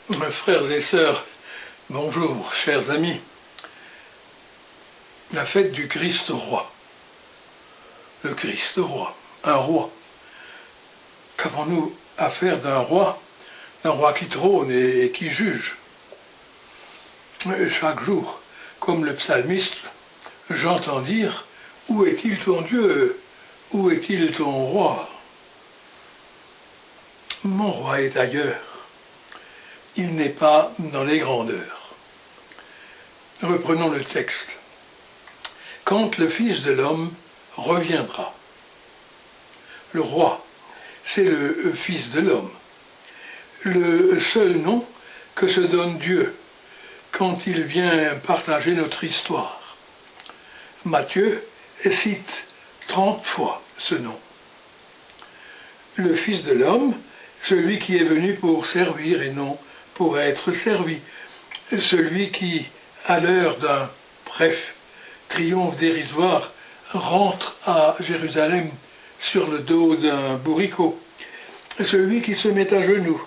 Frères et sœurs, bonjour, chers amis. La fête du Christ roi. Le Christ roi, un roi. Qu'avons-nous à faire d'un roi qui trône et qui juge? Chaque jour, comme le psalmiste, j'entends dire: où est-il ton Dieu? Où est-il ton roi? Mon roi est ailleurs. Il n'est pas dans les grandeurs. Reprenons le texte. Quand le Fils de l'homme reviendra. Le roi, c'est le Fils de l'homme. Le seul nom que se donne Dieu quand il vient partager notre histoire. Matthieu cite 30 fois ce nom. Le Fils de l'homme, celui qui est venu pour servir et non pour être servi. Celui qui, à l'heure d'un bref triomphe dérisoire, rentre à Jérusalem sur le dos d'un bourricot. Celui qui se met à genoux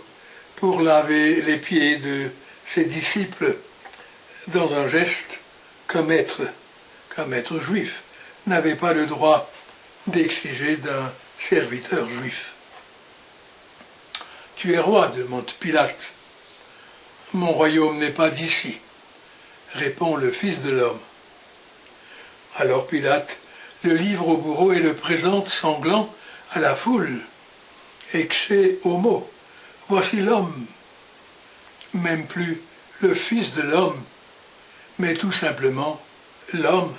pour laver les pieds de ses disciples dans un geste qu'un maître juif n'avait pas le droit d'exiger d'un serviteur juif. Tu es roi, demande Pilate. Mon royaume n'est pas d'ici, répond le Fils de l'homme. Alors Pilate le livre au bourreau et le présente sanglant à la foule. Ecce homo, voici l'homme. Même plus le Fils de l'homme, mais tout simplement l'homme.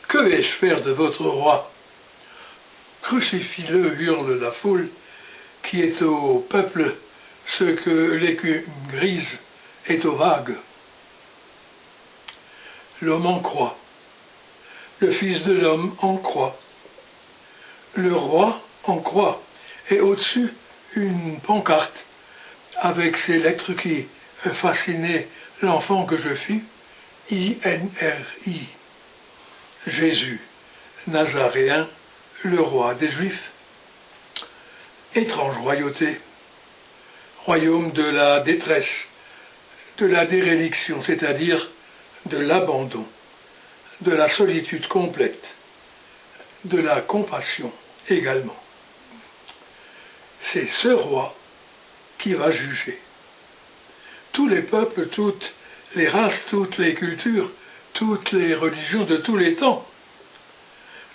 Que vais-je faire de votre roi? Crucifie-le, hurle la foule, qui est au peuple ce que l'écume grise est aux vagues. L'homme en croit. Le Fils de l'homme en croit. Le roi en croit. Et au-dessus, une pancarte avec ces lettres qui fascinaient l'enfant que je fus, I-N-R-I. Jésus, Nazaréen, le roi des Juifs. Étrange royauté. Royaume de la détresse, de la déréliction, c'est-à-dire de l'abandon, de la solitude complète, de la compassion également. C'est ce roi qui va juger. Tous les peuples, toutes les races, toutes les cultures, toutes les religions de tous les temps.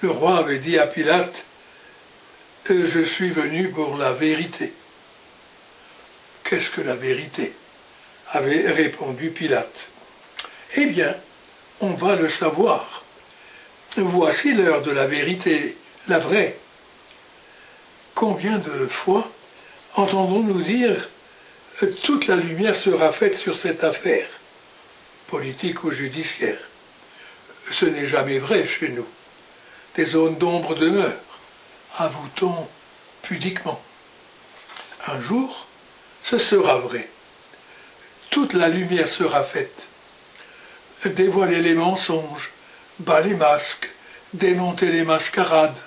Le roi avait dit à Pilate: je suis venu pour la vérité. Qu'est-ce que la vérité? Avait répondu Pilate. Eh bien, on va le savoir. Voici l'heure de la vérité, la vraie. Combien de fois entendons-nous dire: toute la lumière sera faite sur cette affaire, politique ou judiciaire? Ce n'est jamais vrai chez nous. Des zones d'ombre demeurent, avoue-t-on pudiquement. Un jour, ce sera vrai. Toute la lumière sera faite. Dévoiler les mensonges, bas les masques, démonter les mascarades.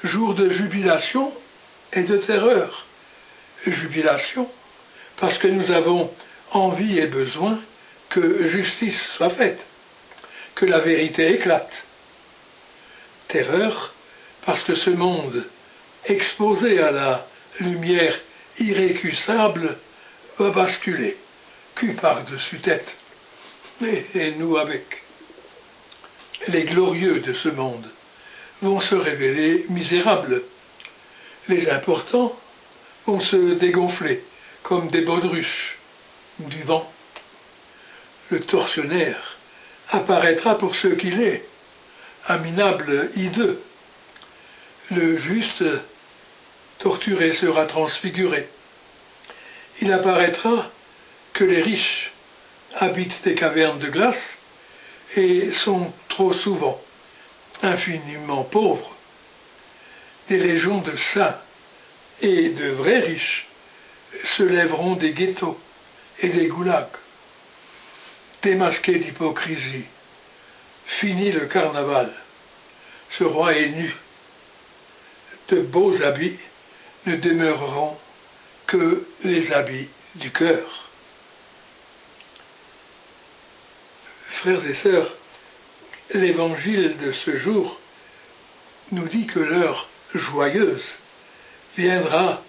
Jour de jubilation et de terreur. Jubilation, parce que nous avons envie et besoin que justice soit faite, que la vérité éclate. Terreur, parce que ce monde, exposé à la lumière irrécusable, va basculer, cul par-dessus tête, et nous avec. Les glorieux de ce monde vont se révéler misérables. Les importants vont se dégonfler comme des baudruches du vent. Le tortionnaire apparaîtra pour ce qu'il est, un minable hideux. Le juste torturé sera transfiguré. Il apparaîtra que les riches habitent des cavernes de glace et sont trop souvent infiniment pauvres. Des légions de saints et de vrais riches se lèveront des ghettos et des goulags. Démasqués d'hypocrisie, fini le carnaval. Ce roi est nu. De beaux habits ne demeureront que les habits du cœur. Frères et sœurs, l'évangile de ce jour nous dit que l'heure joyeuse viendra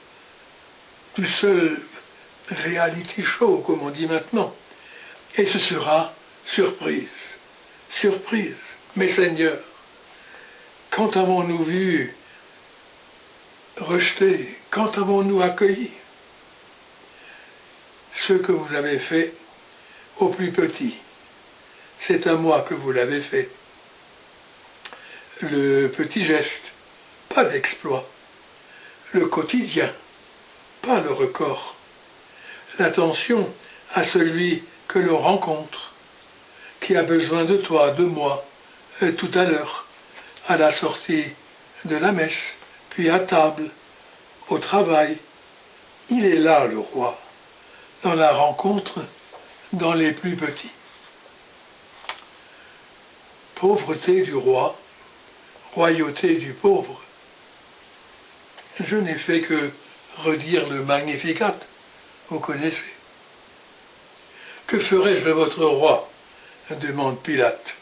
du seul reality show, comme on dit maintenant, et ce sera surprise. Surprise. Mais Seigneur, quand avons-nous vu rejeter, quand avons-nous accueilli ce que vous avez fait au plus petit? C'est à moi que vous l'avez fait. Le petit geste, pas d'exploit. Le quotidien, pas le record. L'attention à celui que l'on rencontre, qui a besoin de toi, de moi, tout à l'heure, à la sortie de la messe, puis à table, au travail. Il est là, le roi, dans la rencontre, dans les plus petits. Pauvreté du roi, royauté du pauvre. Je n'ai fait que redire le Magnificat, vous connaissez. Que ferai-je de votre roi? Demande Pilate.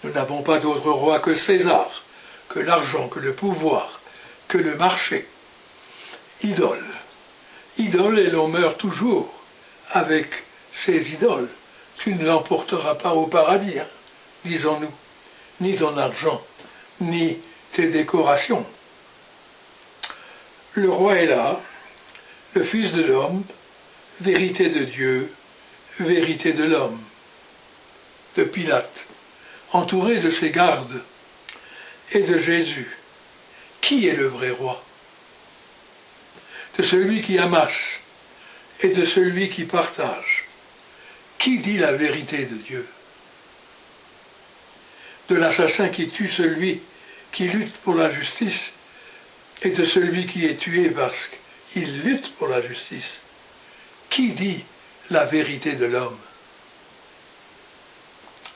Nous n'avons pas d'autre roi que César, que l'argent, que le pouvoir, que le marché. Idole. Idole, et l'on meurt toujours avec ces idoles. Tu ne l'emporteras pas au paradis, hein, disons-nous, ni ton argent, ni tes décorations. Le roi est là, le Fils de l'homme, vérité de Dieu, vérité de l'homme, de Pilate, entouré de ses gardes et de Jésus. Qui est le vrai roi? De celui qui amasse et de celui qui partage. Qui dit la vérité de Dieu? De l'assassin qui tue celui qui lutte pour la justice et de celui qui est tué parce qu'il lutte pour la justice. Qui dit la vérité de l'homme?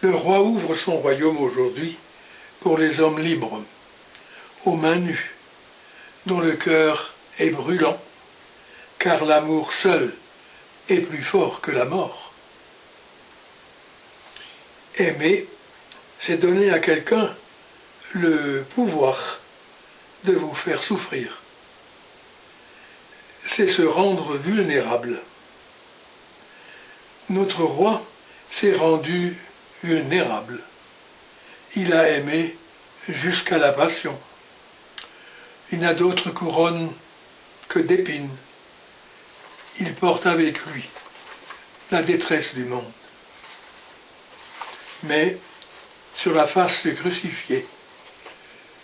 Le roi ouvre son royaume aujourd'hui pour les hommes libres, aux mains nues, dont le cœur est brûlant, car l'amour seul est plus fort que la mort. Aimer, c'est donner à quelqu'un le pouvoir de vous faire souffrir. C'est se rendre vulnérable. Notre roi s'est rendu vulnérable. Il a aimé jusqu'à la passion. Il n'a d'autre couronne que d'épines. Il porte avec lui la détresse du monde. Mais sur la face du crucifié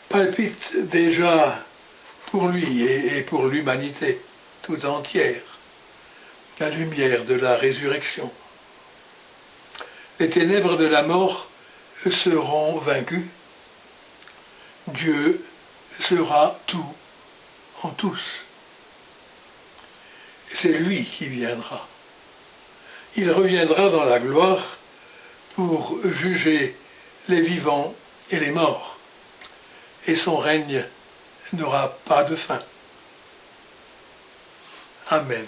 palpite déjà pour lui et pour l'humanité tout entière la lumière de la résurrection. Les ténèbres de la mort seront vaincues. Dieu sera tout en tous. C'est lui qui viendra. Il reviendra dans la gloire pour juger les vivants et les morts. Et son règne n'aura pas de fin. Amen.